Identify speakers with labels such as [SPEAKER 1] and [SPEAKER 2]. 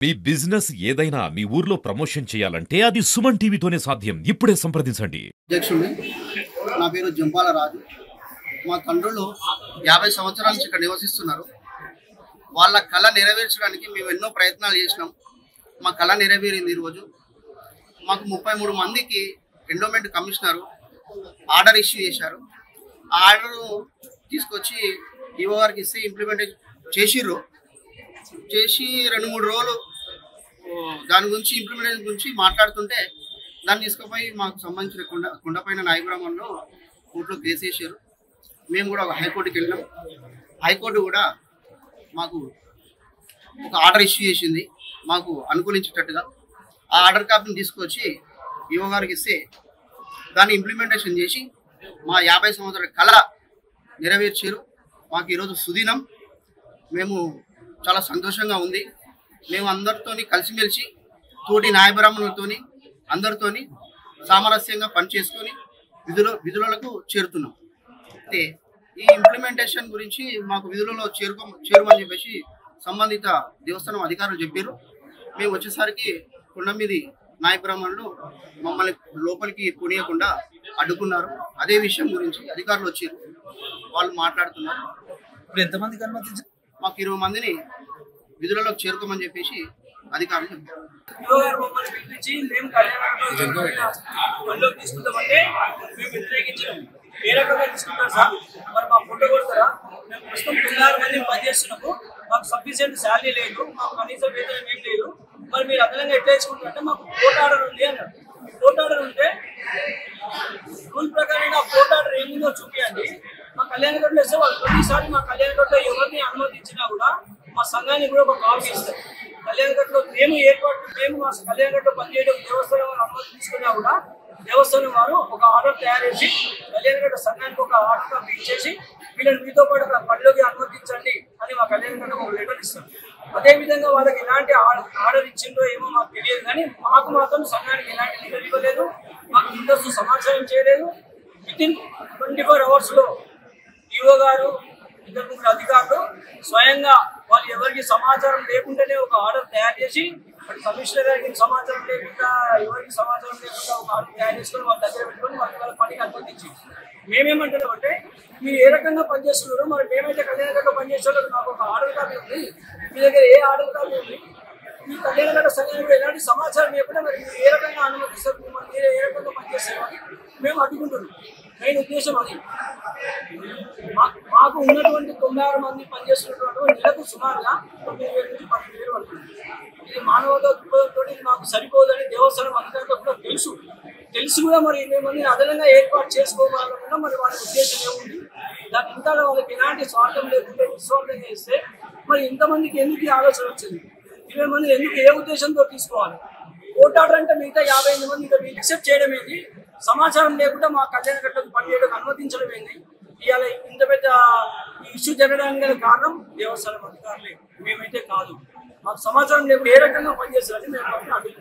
[SPEAKER 1] మీ business ఏదైనా మీ ఊర్లో promotion చేయాలంటే అది సుమన్ టీవీతోనే సాధ్యం. ఇప్పుడే సంప్రదించండి.
[SPEAKER 2] అధ్యక్షుడిని. నా పేరు జంపాల రాజు. మా తండ్రులు 50 సంవత్సరాల నుంచి ఇక్కడ నివసిస్తున్నారు. వాళ్ళ కళ నెరవేర్చడానికి మేము ఎన్నో ప్రయత్నాలు చేసినాం. మా కళ నెరవేరింది. ఈరోజు మాకు 33 మందికి ఎండోమెంట్ కమిషనరు ఆర్డర్ ఇష్యూ చేశారు. ఆ ఆర్డర్ తీసుకొచ్చి ఈవో గారికి ఇస్తే ఇంప్లిమెంట్ చేసిర్రు. చేసి 2-3 రోజులు దాని గురించి ఇంప్లిమెంటేషన్ గురించి మాట్లాడుతుంటే దాన్ని తీసుకుపోయి మాకు సంబంధించిన కొండపైన నాయకురామంలో కోర్టులో కేసు వేసారు. మేము కూడా ఒక హైకోర్టుకి వెళ్ళాం. హైకోర్టు కూడా మాకు ఒక ఆర్డర్ ఇష్యూ చేసింది మాకు అనుకూలించేటట్టుగా. ఆ ఆర్డర్ కాపీని తీసుకొచ్చి ఈవో గారికి ఇస్తే దాన్ని ఇంప్లిమెంటేషన్ చేసి మా 50 సంవత్సరాల కళ నెరవేర్చారు. మాకు ఈరోజు సుదినం. మేము చాలా సంతోషంగా ఉంది. మేము అందరితోని కలిసిమెలిసి తోటి న్యాయబ్రాహ్మణులతోని అందరితోని సామరస్యంగా పనిచేసుకొని విధులకు చేరుతున్నాం. అయితే ఈ ఇంప్లిమెంటేషన్ గురించి మాకు విధులలో చేరుమని చెప్పేసి సంబంధిత దేవస్థానం అధికారులు చెప్పారు. మేము వచ్చేసరికి కొండమీది న్యాయబ్రాహ్మణులు మమ్మల్ని లోపలికి కొనియకుండా అడ్డుకున్నారు. అదే విషయం గురించి అధికారులు వచ్చారు. వాళ్ళు మాట్లాడుతున్నారు.
[SPEAKER 3] ఇప్పుడు ఎంతమందికి అనుమతించారు?
[SPEAKER 2] మాకు 20 మందిని విధులలో చేరుకోమని చెప్పేసి అధికారులు చెప్పారు.
[SPEAKER 3] ఏ రకంగా తీసుకుంటారు సార్? మరి మా ఫోటో కొడతారా? మేము ప్రస్తుతం 16 మంది పనిచేస్తున్నాము. మాకు సఫిషియెంట్ శాలరీ లేదు, మాకు కనీసం వేతనం ఏం లేదు. మరి మీరు అదనంగా ఎట్లా తీసుకుంటారంటే మాకు కోర్టు ఆర్డర్ ఉంది అన్నారు. కోర్టు ఆర్డర్ ఉంటే రూల్ ప్రకారంగా కోర్టు ఆర్డర్ ఏముందో చూపించండి. మా కళ్యాణగడ్డలో ఇస్తే వాళ్ళు ప్రతిసారి మా కళ్యాణగడ్డలో ఎవరిని అనుమతించినా కూడా మా సంఘానికి కూడా ఒక కాపీ ఇస్తారు. కళ్యాణగడ్డలో మేము మా కళ్యాణగడ్డలో పనిచేయడం దేవస్థానం వారు అనుమతి తీసుకున్నా కూడా దేవస్థానం వారు ఒక ఆర్డర్ తయారు చేసి కళ్యాణగడ్డ సంఘానికి ఒక ఆర్డర్ కాపీ ఇచ్చేసి వీళ్ళని మీతో పాటు పనిలోకి అనుమతించండి అని మా కళ్యాణగడ్డకు ఒక లెటర్ ఇస్తారు. అదేవిధంగా వాళ్ళకి ఎలాంటి ఆర్డర్ ఇచ్చిందో ఏమో మాకు తెలియదు, కానీ మాకు మాత్రం సంఘానికి ఎలాంటి లెటర్ ఇవ్వలేదు, మాకు ముందస్తు సమాచారం చేయలేదు. వితిన్ 24 అవర్స్లో ఈవో గారు 2-3 అధికారులు స్వయంగా వాళ్ళు ఎవరికి సమాచారం లేకుండానే ఒక ఆర్డర్ తయారు చేసి కమిషనర్ గారికి సమాచారం లేకుండా ఎవరికి సమాచారం లేకుండా ఒక ఆర్డర్ తయారు చేసుకొని వాళ్ళ దగ్గర పెట్టుకొని వాళ్ళ పనికి అనుమతించి మేమేమంటున్నామంటే మీరు ఏ రకంగా పనిచేస్తున్నారు, మరి మేమైతే కళ్యాణగడ్డలో పనిచేసేవాళ్ళకి నాకు ఒక ఆర్డర్ కాపీ ఉంది, మీ దగ్గర ఏ ఆర్డర్ కాపీ ఉంది, ఈ కళ్యాణగడ్డ సంఘానికి ఎలాంటి సమాచారం లేకుండా మరి మీరు ఏ రకంగా అనుమతిస్తారు, మీరు ఏ రకంగా పనిచేస్తారు అని మేము అడ్డుకుంటున్నాం. మెయిన్ ఉద్దేశం అది. మాకు ఉన్నటువంటి 96 మంది పనిచేస్తున్నటువంటి నెలకు సుమారుగా 9,000 నుంచి 12,000 పడుతుంది. ఇది మానవతా దృక్పథంతో మాకు సరిపోదని దేవస్థానం అధికారులకు కూడా తెలుసు కూడా మరి 20 మందిని అదనంగా ఏర్పాటు చేసుకోవాలన్నా మరి వాళ్ళ ఉద్దేశం ఏముంది, దాని ఇంకా వాళ్ళకి ఎలాంటి స్వార్థం లేకుండా నిస్వార్థంగా ఇస్తే మరి ఇంతమందికి ఎందుకు ఆలోచన వచ్చింది? 20 మంది ఎందుకు ఏ ఉద్దేశంతో తీసుకోవాలి? కోర్టు ఆర్డర్ అంటే మిగతా 58 మంది ఇంకా మీరు యాక్సెప్ట్ చేయడం ఏంది? సమాచారం లేకుండా మా కళ్యాణగడ్డకు పనిచేయడానికి అనుమతించడం ఏంది? ఇవాళ ఇంత పెద్ద ఇష్యూ జరగడానికి గల కారణం దేవస్థానం అధికారులే, మేమైతే కాదు. మాకు సమాచారం లేకుండా ఏ రకంగా పనిచేస్తారని మేము అడుగుతున్నాం.